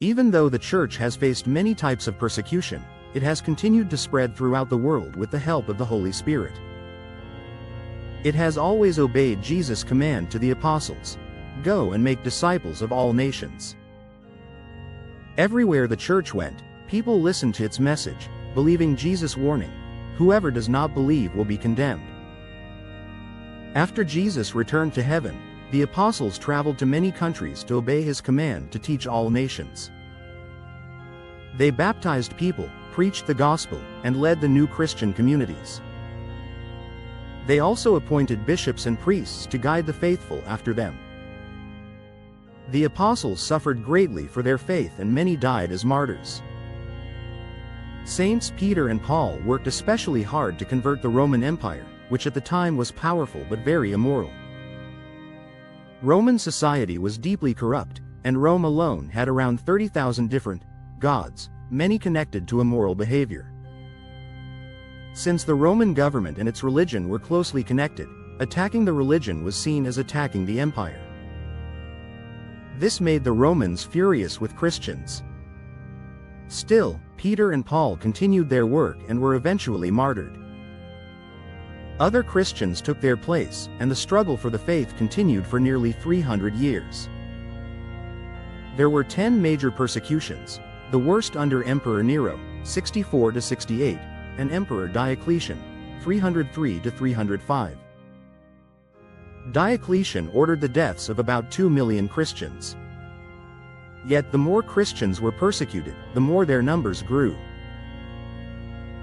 Even though the Church has faced many types of persecution, it has continued to spread throughout the world with the help of the Holy Spirit. It has always obeyed Jesus' command to the apostles, "Go and make disciples of all nations." Everywhere the Church went, people listened to its message, believing Jesus' warning, "Whoever does not believe will be condemned." After Jesus returned to heaven, the apostles traveled to many countries to obey his command to teach all nations. They baptized people, preached the gospel, and led the new Christian communities. They also appointed bishops and priests to guide the faithful after them. The apostles suffered greatly for their faith and many died as martyrs. Saints Peter and Paul worked especially hard to convert the Roman Empire, which at the time was powerful but very immoral. Roman society was deeply corrupt, and Rome alone had around 30,000 different gods, many connected to immoral behavior. Since the Roman government and its religion were closely connected, attacking the religion was seen as attacking the empire. This made the Romans furious with Christians. Still, Peter and Paul continued their work and were eventually martyred. Other Christians took their place, and the struggle for the faith continued for nearly 300 years. There were 10 major persecutions, the worst under Emperor Nero, 64 to 68, and Emperor Diocletian, 303 to 305. Diocletian ordered the deaths of about 2 million Christians. Yet the more Christians were persecuted, the more their numbers grew.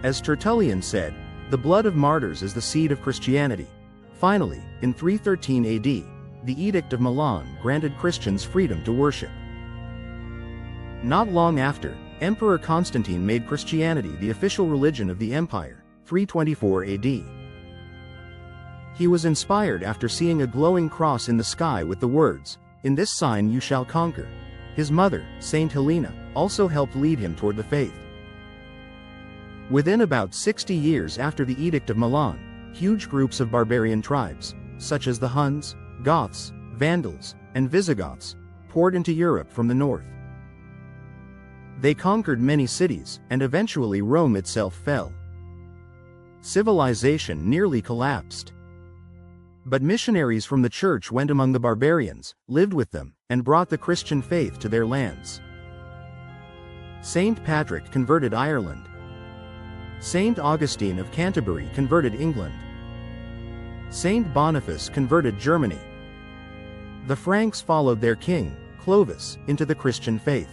As Tertullian said, "The blood of martyrs is the seed of Christianity." Finally, in 313 AD, the Edict of Milan granted Christians freedom to worship. Not long after, Emperor Constantine made Christianity the official religion of the empire, 324 AD. He was inspired after seeing a glowing cross in the sky with the words, "In this sign you shall conquer." His mother, Saint Helena, also helped lead him toward the faith. Within about 60 years after the Edict of Milan, huge groups of barbarian tribes, such as the Huns, Goths, Vandals, and Visigoths, poured into Europe from the north. They conquered many cities, and eventually Rome itself fell. Civilization nearly collapsed. But missionaries from the Church went among the barbarians, lived with them, and brought the Christian faith to their lands. Saint Patrick converted Ireland. Saint Augustine of Canterbury converted England. Saint Boniface converted Germany. The Franks followed their king, Clovis, into the Christian faith.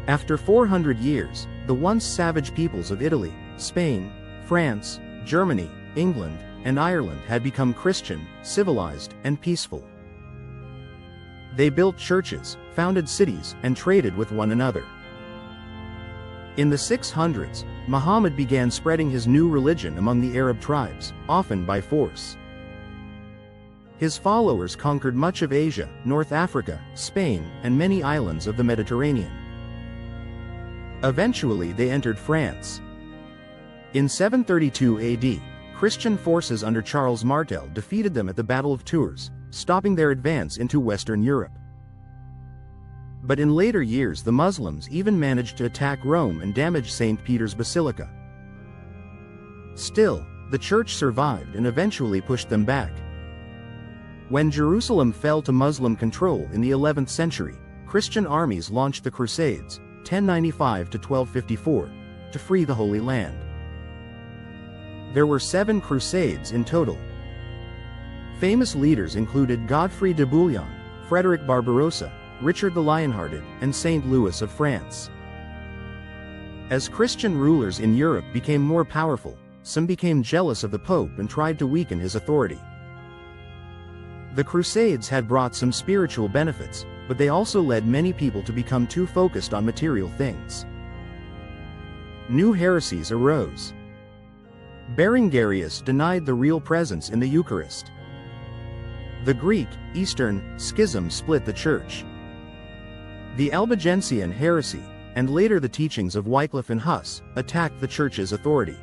After 400 years, the once savage peoples of Italy, Spain, France, Germany, England, and Ireland had become Christian, civilized, and peaceful. They built churches, founded cities, and traded with one another. In the 600s, Muhammad began spreading his new religion among the Arab tribes, often by force. His followers conquered much of Asia, North Africa, Spain, and many islands of the Mediterranean. Eventually they entered France. In 732 AD, Christian forces under Charles Martel defeated them at the Battle of Tours, stopping their advance into Western Europe. But in later years the Muslims even managed to attack Rome and damage St. Peter's Basilica. Still, the Church survived and eventually pushed them back. When Jerusalem fell to Muslim control in the 11th century, Christian armies launched the Crusades, 1095 to 1254, to free the Holy Land. There were 7 crusades in total. Famous leaders included Godfrey de Bouillon, Frederick Barbarossa, Richard the Lionhearted, and Saint Louis of France. As Christian rulers in Europe became more powerful, some became jealous of the Pope and tried to weaken his authority. The Crusades had brought some spiritual benefits, but they also led many people to become too focused on material things. New heresies arose. Berengarius denied the real presence in the Eucharist. The Greek, Eastern, schism split the Church. The Albigensian heresy, and later the teachings of Wycliffe and Huss, attacked the Church's authority.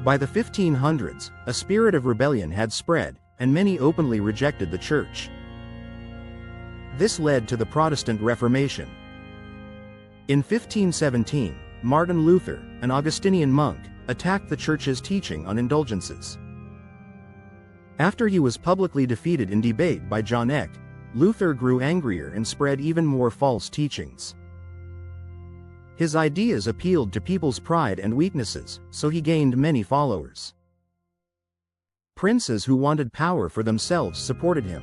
By the 1500s, a spirit of rebellion had spread, and many openly rejected the Church. This led to the Protestant Reformation. In 1517, Martin Luther, an Augustinian monk, attacked the Church's teaching on indulgences. After he was publicly defeated in debate by John Eck, Luther grew angrier and spread even more false teachings. His ideas appealed to people's pride and weaknesses, so he gained many followers. Princes who wanted power for themselves supported him.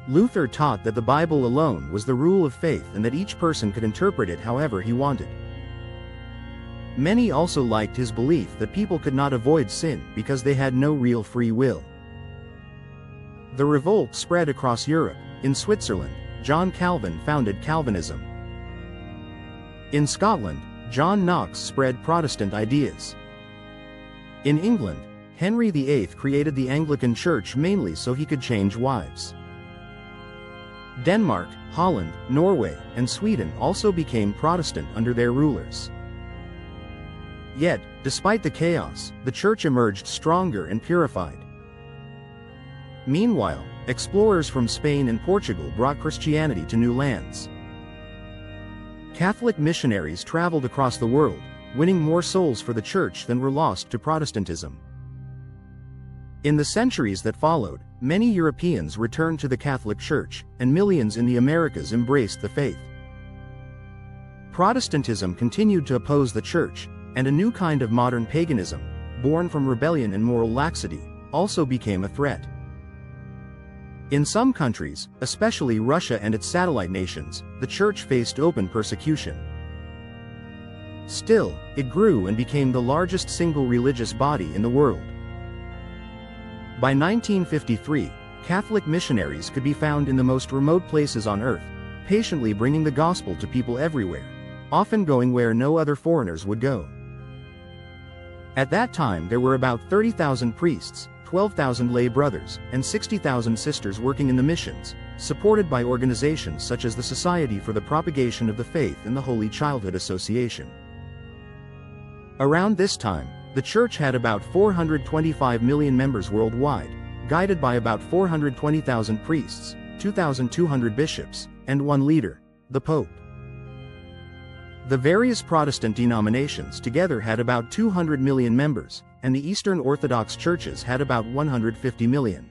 Luther taught that the Bible alone was the rule of faith and that each person could interpret it however he wanted. Many also liked his belief that people could not avoid sin because they had no real free will. The revolt spread across Europe. In Switzerland, John Calvin founded Calvinism. In Scotland, John Knox spread Protestant ideas. In England, Henry VIII created the Anglican Church mainly so he could change wives. Denmark, Holland, Norway, and Sweden also became Protestant under their rulers. Yet, despite the chaos, the Church emerged stronger and purified. Meanwhile, explorers from Spain and Portugal brought Christianity to new lands. Catholic missionaries traveled across the world, winning more souls for the Church than were lost to Protestantism. In the centuries that followed, many Europeans returned to the Catholic Church, and millions in the Americas embraced the faith. Protestantism continued to oppose the Church, and a new kind of modern paganism, born from rebellion and moral laxity, also became a threat. In some countries, especially Russia and its satellite nations, the Church faced open persecution. Still, it grew and became the largest single religious body in the world. By 1953, Catholic missionaries could be found in the most remote places on earth, patiently bringing the gospel to people everywhere, often going where no other foreigners would go. At that time there were about 30,000 priests, 12,000 lay brothers, and 60,000 sisters working in the missions, supported by organizations such as the Society for the Propagation of the Faith and the Holy Childhood Association. Around this time, the Church had about 425 million members worldwide, guided by about 420,000 priests, 2,200 bishops, and one leader, the Pope. The various Protestant denominations together had about 200 million members, and the Eastern Orthodox churches had about 150 million.